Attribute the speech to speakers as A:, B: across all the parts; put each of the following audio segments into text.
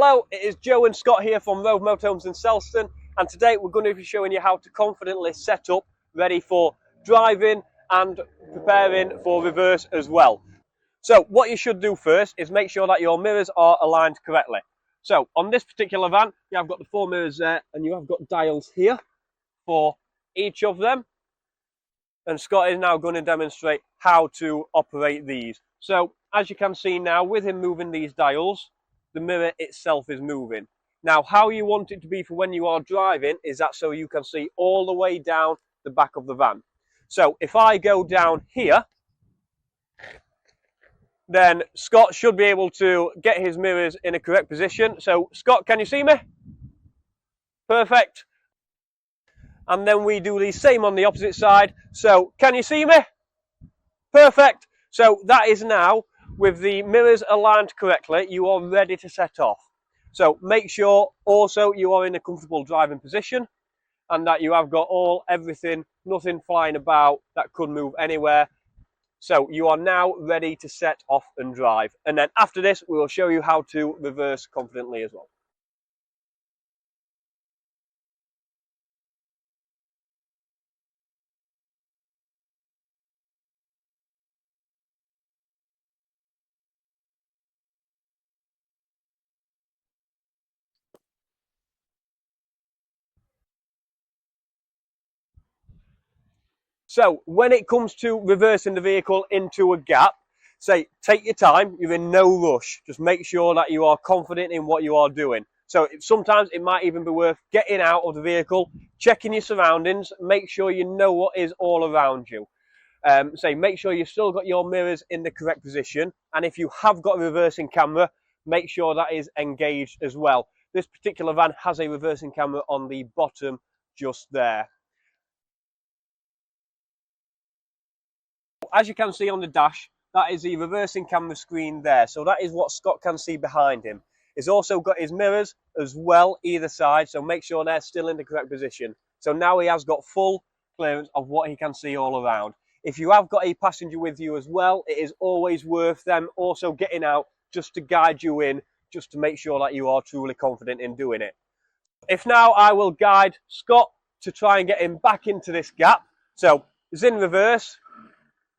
A: Hello, it is Joe and Scott here from Rove Motorhomes in Selston, and today we're going to be showing you how to confidently set up, ready for driving and preparing for reverse as well. So what you should do first is make sure that your mirrors are aligned correctly. So on this particular van, you have got the 4 mirrors there, and you have got dials here for each of them. And Scott is now going to demonstrate how to operate these. So as you can see now, with him moving these dials, the mirror itself is moving. Now, how you want it to be for when you are driving is that so you can see all the way down the back of the van. So if I go down here, then Scott should be able to get his mirrors in a correct position. So Scott, can you see me? Perfect. And then we do the same on the opposite side. So can you see me? Perfect. So that is now, with the mirrors aligned correctly, you are ready to set off. So make sure also you are in a comfortable driving position and that you have got everything, nothing flying about that could move anywhere. So you are now ready to set off and drive. And then after this, we will show you how to reverse confidently as well. So when it comes to reversing the vehicle into a gap, take your time, you're in no rush. Just make sure that you are confident in what you are doing. So sometimes it might even be worth getting out of the vehicle, checking your surroundings, make sure you know what is all around you. Make sure you've still got your mirrors in the correct position. And if you have got a reversing camera, make sure that is engaged as well. This particular van has a reversing camera on the bottom just there. As you can see on the dash, that is the reversing camera screen there. So that is what Scott can see behind him. He's also got his mirrors as well either side, so make sure they're still in the correct position. So now he has got full clearance of what he can see all around. If you have got a passenger with you as well, it is always worth them also getting out just to guide you in, just to make sure that you are truly confident in doing it. If now I will guide Scott to try and get him back into this gap. So it's in reverse.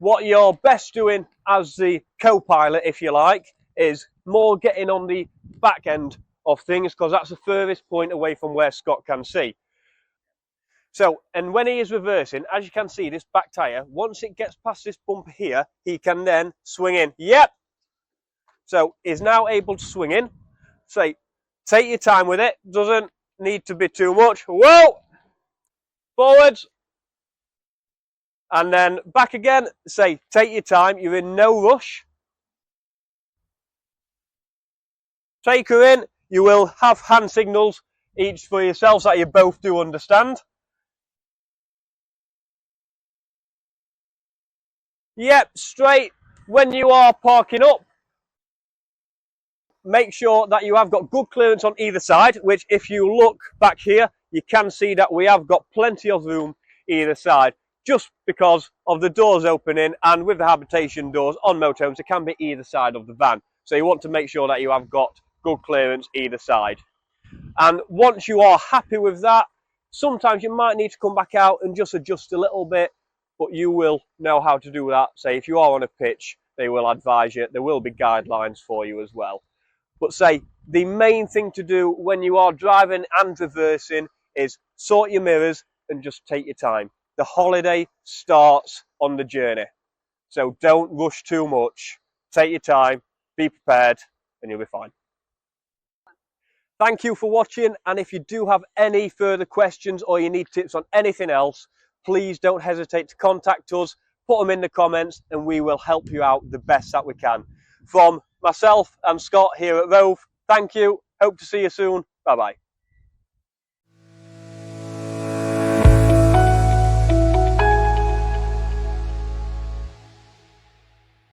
A: What you're best doing as the co-pilot, if you like, is more getting on the back end of things, because that's the furthest point away from where Scott can see. So, and when he is reversing, as you can see, this back tyre, once it gets past this bump here, he can then swing in. Yep. So he's now able to swing in. Take your time with it. Doesn't need to be too much. Whoa! Forwards. And then back again, take your time, you're in no rush. Take her in, you will have hand signals, each for yourselves that you both do understand. Yep, straight. When you are parking up, make sure that you have got good clearance on either side, which if you look back here, you can see that we have got plenty of room either side. Just because of the doors opening, and with the habitation doors on motorhomes, it can be either side of the van. So you want to make sure that you have got good clearance either side. And once you are happy with that, sometimes you might need to come back out and just adjust a little bit, but you will know how to do that. If you are on a pitch, they will advise you. There will be guidelines for you as well. But the main thing to do when you are driving and reversing is sort your mirrors and just take your time. The holiday starts on the journey. So don't rush too much. Take your time, be prepared, and you'll be fine. Thank you for watching, and if you do have any further questions or you need tips on anything else, please don't hesitate to contact us, put them in the comments, and we will help you out the best that we can. From myself and Scott here at Rove, thank you. Hope to see you soon. Bye-bye.